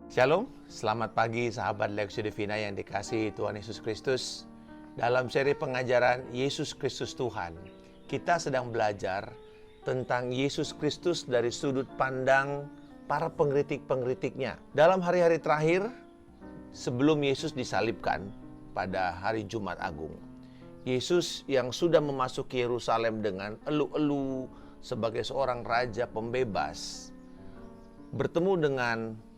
Shalom, selamat pagi sahabat Lexio Divina yang dikasihi Tuhan Yesus Kristus. Dalam seri pengajaran Yesus Kristus Tuhan, kita sedang belajar tentang Yesus Kristus dari sudut pandang para pengkritik-pengkritiknya. Dalam hari-hari terakhir, sebelum Yesus disalibkan pada hari Jumat Agung, Yesus yang sudah memasuki Yerusalem dengan elu-elu sebagai seorang raja pembebas, bertemu dengan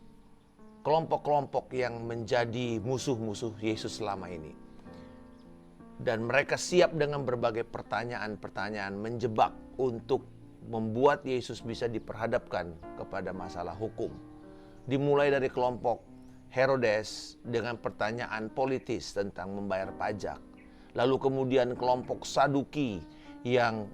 kelompok-kelompok yang menjadi musuh-musuh Yesus selama ini. Dan mereka siap dengan berbagai pertanyaan-pertanyaan menjebak untuk membuat Yesus bisa diperhadapkan kepada masalah hukum. Dimulai dari kelompok Herodes dengan pertanyaan politis tentang membayar pajak. Lalu kemudian kelompok Saduki yang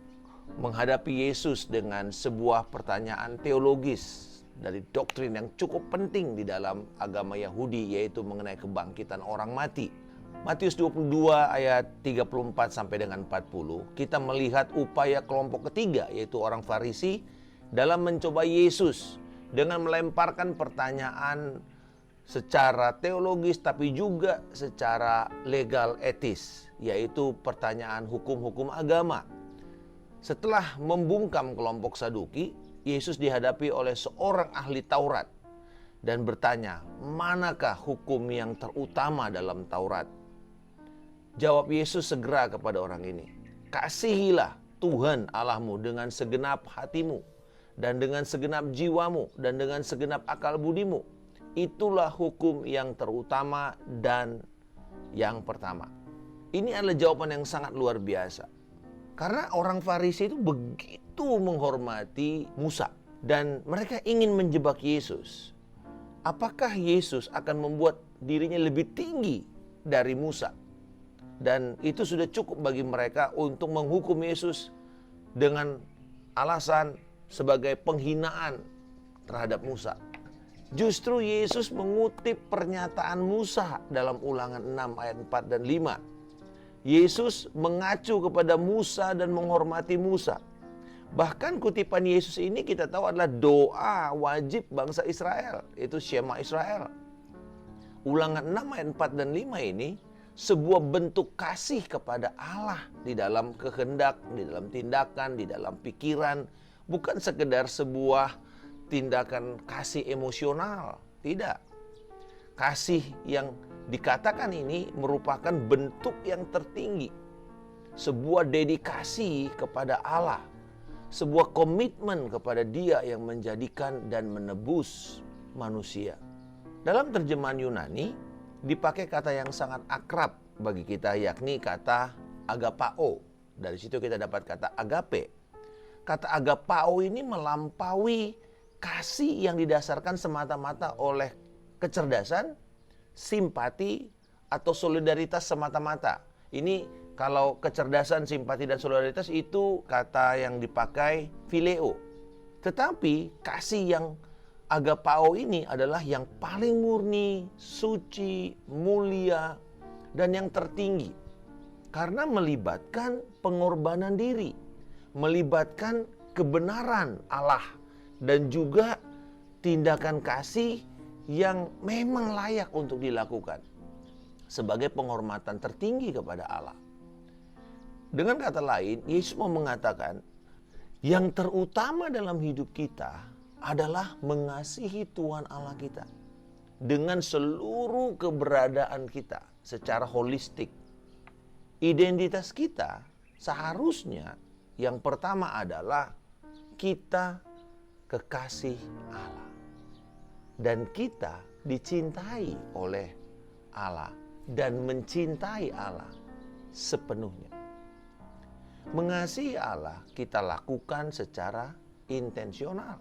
menghadapi Yesus dengan sebuah pertanyaan teologis dari doktrin yang cukup penting di dalam agama Yahudi, yaitu mengenai kebangkitan orang mati. Matius 22 ayat 34 sampai dengan 40, kita melihat upaya kelompok ketiga, yaitu orang Farisi, dalam mencoba Yesus dengan melemparkan pertanyaan secara teologis tapi juga secara legal etis, yaitu pertanyaan hukum-hukum agama. Setelah membungkam kelompok Saduki, Yesus dihadapi oleh seorang ahli Taurat dan bertanya, manakah hukum yang terutama dalam Taurat? Jawab Yesus segera kepada orang ini, kasihilah Tuhan Allahmu dengan segenap hatimu, dan dengan segenap jiwamu, dan dengan segenap akal budimu. Itulah hukum yang terutama dan yang pertama. Ini adalah jawaban yang sangat luar biasa. Karena orang Farisi itu begitu menghormati Musa dan mereka ingin menjebak Yesus. Apakah Yesus akan membuat dirinya lebih tinggi dari Musa? Dan itu sudah cukup bagi mereka untuk menghukum Yesus dengan alasan sebagai penghinaan terhadap Musa. Justru Yesus mengutip pernyataan Musa dalam Ulangan 6 ayat 4 dan 5. Yesus mengacu kepada Musa dan menghormati Musa. Bahkan kutipan Yesus ini kita tahu adalah doa wajib bangsa Israel, itu Shema Israel. Ulangan 6 ayat 4 dan 5 ini sebuah bentuk kasih kepada Allah di dalam kehendak, di dalam tindakan, di dalam pikiran. Bukan sekedar sebuah tindakan kasih emosional, tidak. Kasih yang dikatakan ini merupakan bentuk yang tertinggi, sebuah dedikasi kepada Allah, sebuah komitmen kepada Dia yang menjadikan dan menebus manusia. Dalam terjemahan Yunani dipakai kata yang sangat akrab bagi kita, yakni kata agapao. Dari situ kita dapat kata agape. Kata agapao ini melampaui kasih yang didasarkan semata-mata oleh kecerdasan, simpati, atau solidaritas semata-mata. Ini kalau kecerdasan, simpati, dan solidaritas itu kata yang dipakai phileo. Tetapi kasih yang agapao ini adalah yang paling murni, suci, mulia, dan yang tertinggi. Karena melibatkan pengorbanan diri, melibatkan kebenaran Allah, dan juga tindakan kasih yang memang layak untuk dilakukan sebagai penghormatan tertinggi kepada Allah. Dengan kata lain, Yesus mau mengatakan yang terutama dalam hidup kita adalah mengasihi Tuhan Allah kita dengan seluruh keberadaan kita secara holistik. Identitas kita seharusnya yang pertama adalah kita kekasih Allah. Dan kita dicintai oleh Allah dan mencintai Allah sepenuhnya. Mengasihi Allah kita lakukan secara intensional.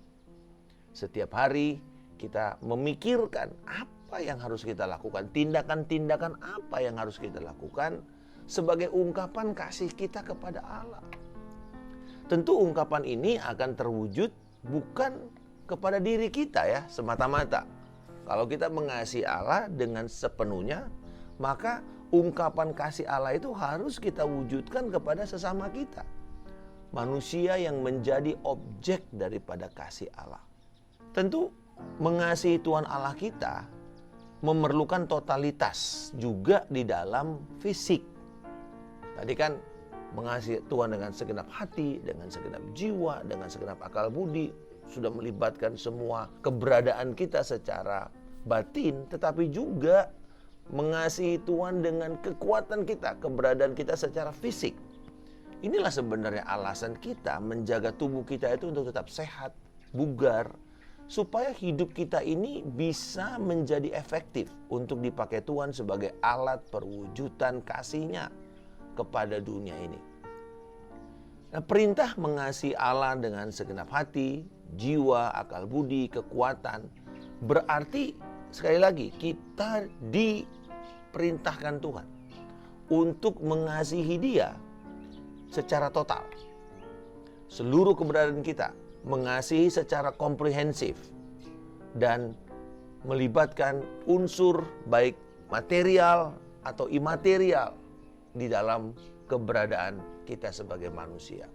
Setiap hari kita memikirkan apa yang harus kita lakukan, tindakan-tindakan apa yang harus kita lakukan sebagai ungkapan kasih kita kepada Allah. Tentu ungkapan ini akan terwujud bukan kepada diri kita ya semata-mata. Kalau kita mengasihi Allah dengan sepenuhnya, maka ungkapan kasih Allah itu harus kita wujudkan kepada sesama kita. Manusia yang menjadi objek daripada kasih Allah. Tentu mengasihi Tuhan Allah kita memerlukan totalitas juga di dalam fisik. Tadi kan mengasihi Tuhan dengan segenap hati, dengan segenap jiwa, dengan segenap akal budi, sudah melibatkan semua keberadaan kita secara batin, tetapi juga mengasihi Tuhan dengan kekuatan kita, keberadaan kita secara fisik. Inilah sebenarnya alasan kita menjaga tubuh kita itu untuk tetap sehat, bugar, supaya hidup kita ini bisa menjadi efektif untuk dipakai Tuhan sebagai alat perwujudan kasih-Nya kepada dunia ini. Nah, perintah mengasihi Allah dengan segenap hati, jiwa, akal budi, kekuatan, berarti sekali lagi kita diperintahkan Tuhan untuk mengasihi Dia secara total. Seluruh keberadaan kita mengasihi secara komprehensif dan melibatkan unsur baik material atau imaterial di dalam keberadaan kita sebagai manusia.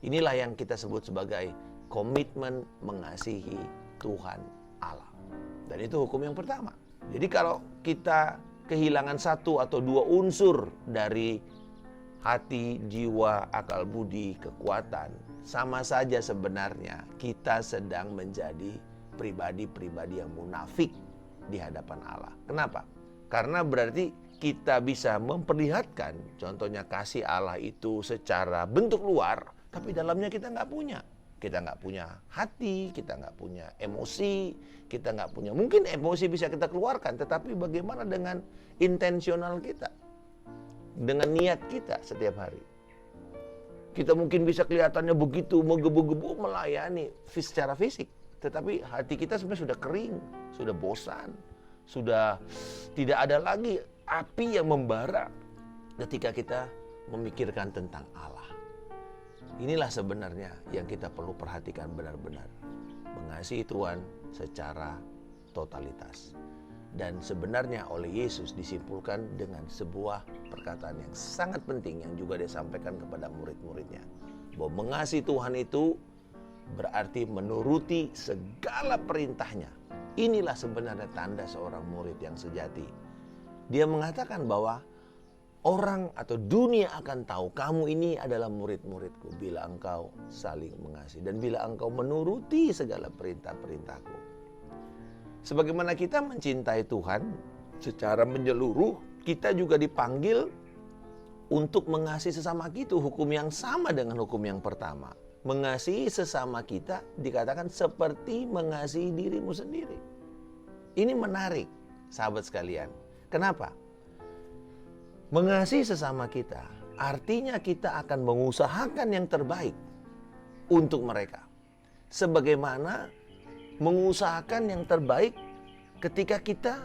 Inilah yang kita sebut sebagai komitmen mengasihi Tuhan Allah. Dan itu hukum yang pertama. Jadi kalau kita kehilangan satu atau dua unsur dari hati, jiwa, akal budi, kekuatan, sama saja sebenarnya kita sedang menjadi pribadi-pribadi yang munafik di hadapan Allah. Kenapa? Karena berarti kita bisa memperlihatkan, contohnya kasih Allah itu secara bentuk luar, tapi dalamnya kita nggak punya. Kita nggak punya hati, kita nggak punya emosi, kita nggak punya, mungkin emosi bisa kita keluarkan, tetapi bagaimana dengan intensional kita? Dengan niat kita setiap hari. Kita mungkin bisa kelihatannya begitu menggebu-gebu melayani secara fisik, tetapi hati kita sebenarnya sudah kering, sudah bosan, sudah tidak ada lagi api yang membara ketika kita memikirkan tentang Allah. Inilah sebenarnya yang kita perlu perhatikan benar-benar. Mengasihi Tuhan secara totalitas. Dan sebenarnya oleh Yesus disimpulkan dengan sebuah perkataan yang sangat penting yang juga disampaikan kepada murid-muridnya. Bahwa mengasihi Tuhan itu berarti menuruti segala perintahnya. Inilah sebenarnya tanda seorang murid yang sejati. Dia mengatakan bahwa orang atau dunia akan tahu kamu ini adalah murid-muridku bila engkau saling mengasihi dan bila engkau menuruti segala perintah-perintahku. Sebagaimana kita mencintai Tuhan secara menyeluruh, kita juga dipanggil untuk mengasihi sesama kita. Hukum yang sama dengan hukum yang pertama. Mengasihi sesama kita dikatakan seperti mengasihi dirimu sendiri. Ini menarik, sahabat sekalian. Kenapa? Mengasihi sesama kita artinya kita akan mengusahakan yang terbaik untuk mereka. Sebagaimana mengusahakan yang terbaik ketika kita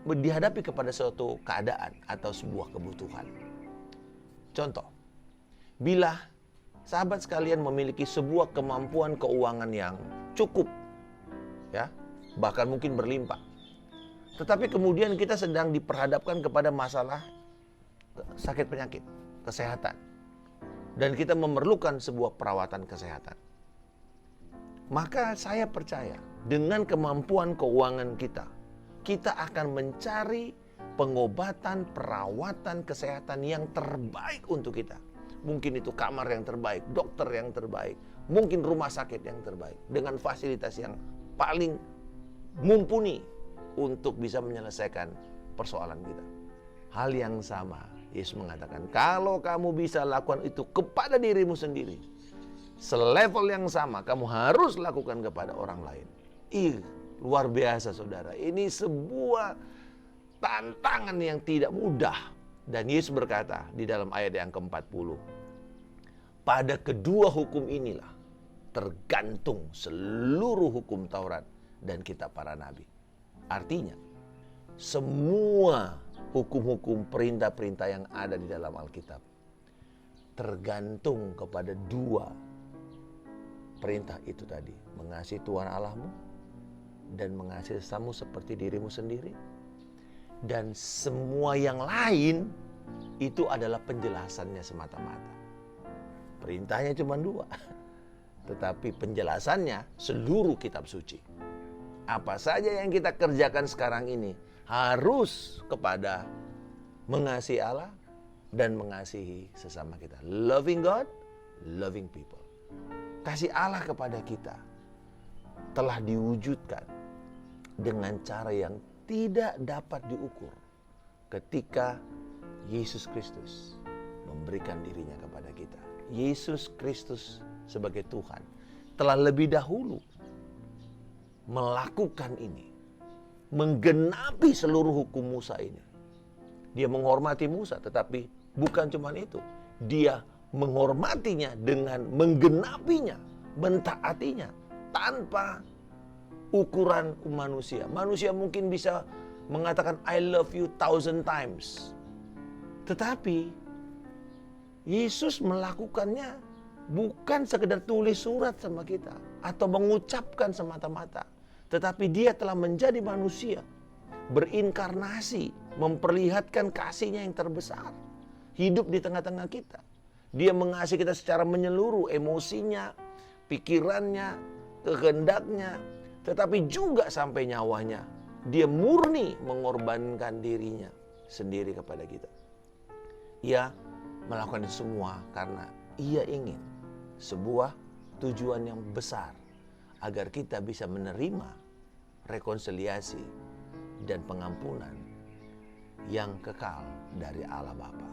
dihadapi kepada suatu keadaan atau sebuah kebutuhan. Contoh, bila sahabat sekalian memiliki sebuah kemampuan keuangan yang cukup, ya, bahkan mungkin berlimpah, tetapi kemudian kita sedang diperhadapkan kepada masalah sakit penyakit, kesehatan, dan kita memerlukan sebuah perawatan kesehatan. Maka saya percaya dengan kemampuan keuangan kita akan mencari pengobatan, perawatan kesehatan yang terbaik untuk kita. Mungkin itu kamar yang terbaik, dokter yang terbaik, mungkin rumah sakit yang terbaik, dengan fasilitas yang paling mumpuni untuk bisa menyelesaikan persoalan kita. Hal yang sama, Yesus mengatakan, kalau kamu bisa lakukan itu kepada dirimu sendiri, selevel yang sama kamu harus lakukan kepada orang lain. Luar biasa saudara. Ini sebuah tantangan yang tidak mudah. Dan Yesus berkata di dalam ayat yang ke-40, pada kedua hukum inilah tergantung seluruh hukum Taurat dan kitab para nabi. Artinya, semua hukum-hukum perintah-perintah yang ada di dalam Alkitab tergantung kepada dua perintah itu tadi, mengasihi Tuhan Allahmu dan mengasihi sesamamu seperti dirimu sendiri. Dan semua yang lain itu adalah penjelasannya semata-mata. Perintahnya cuma dua, tetapi penjelasannya seluruh kitab suci. Apa saja yang kita kerjakan sekarang ini harus kepada mengasihi Allah dan mengasihi sesama kita. Loving God, loving people. Kasih Allah kepada kita telah diwujudkan dengan cara yang tidak dapat diukur ketika Yesus Kristus memberikan dirinya kepada kita. Yesus Kristus sebagai Tuhan telah lebih dahulu melakukan ini, menggenapi seluruh hukum Musa ini. Dia menghormati Musa, tetapi bukan cuma itu. Dia menghormatinya dengan menggenapinya, mentaatinya tanpa ukuran manusia. Manusia mungkin bisa mengatakan I love you 1,000 times. Tetapi Yesus melakukannya bukan sekedar tulis surat sama kita atau mengucapkan semata-mata, tetapi dia telah menjadi manusia, berinkarnasi, memperlihatkan kasihnya yang terbesar, hidup di tengah-tengah kita. Dia mengasihi kita secara menyeluruh, emosinya, pikirannya, kehendaknya, tetapi juga sampai nyawanya. Dia murni mengorbankan dirinya sendiri kepada kita. Ia melakukan itu semua karena ia ingin sebuah tujuan yang besar, agar kita bisa menerima rekonsiliasi dan pengampunan yang kekal dari Allah Bapa.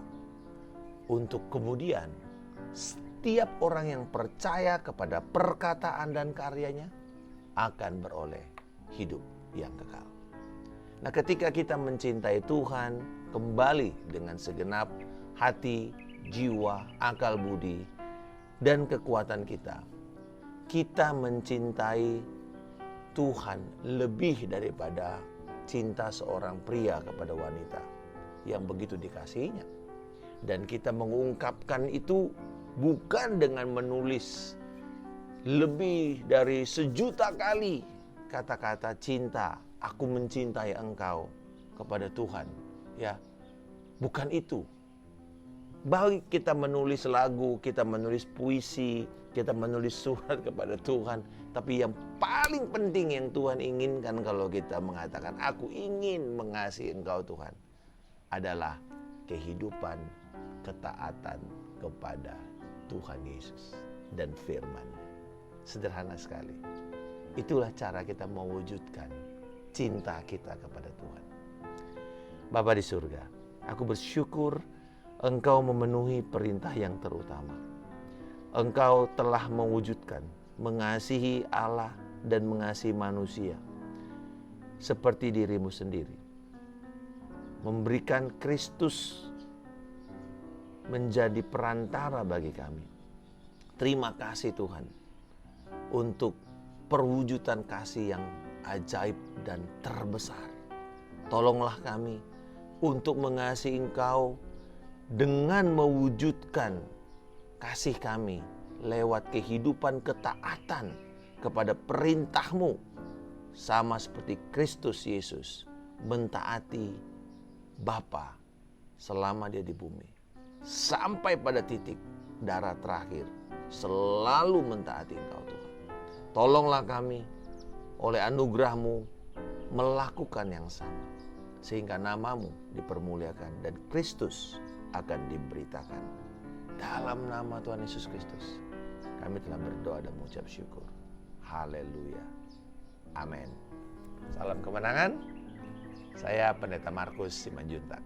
Untuk kemudian setiap orang yang percaya kepada perkataan dan karyanya akan beroleh hidup yang kekal. Nah, ketika kita mencintai Tuhan kembali dengan segenap hati, jiwa, akal budi, dan kekuatan kita, kita mencintai Tuhan lebih daripada cinta seorang pria kepada wanita yang begitu dikasihinya. Dan kita mengungkapkan itu bukan dengan menulis lebih dari 1.000.000 kali kata-kata cinta, aku mencintai engkau kepada Tuhan. Ya, bukan itu. Baik kita menulis lagu, kita menulis puisi, kita menulis surat kepada Tuhan, tapi yang paling penting yang Tuhan inginkan kalau kita mengatakan aku ingin mengasihi engkau Tuhan, adalah kehidupan ketaatan kepada Tuhan Yesus dan firman. Sederhana sekali. Itulah cara kita mewujudkan cinta kita kepada Tuhan. Bapa di surga, aku bersyukur Engkau memenuhi perintah yang terutama. Engkau telah mewujudkan mengasihi Allah dan mengasihi manusia seperti dirimu sendiri. Memberikan Kristus menjadi perantara bagi kami. Terima kasih Tuhan untuk perwujudan kasih yang ajaib dan terbesar. Tolonglah kami untuk mengasihi Engkau dengan mewujudkan kasih kami lewat kehidupan ketaatan kepada perintah-Mu, sama seperti Kristus Yesus mentaati Bapa selama dia di bumi, sampai pada titik darah terakhir selalu mentaati Engkau Tuhan. Tolonglah kami oleh anugerah-Mu melakukan yang sama, sehingga nama-Mu dipermuliakan dan Kristus akan diberitakan. Dalam nama Tuhan Yesus Kristus kami telah berdoa dan mengucap syukur. Haleluya. Amin. Salam kemenangan. Saya Pendeta Markus Simanjuntak.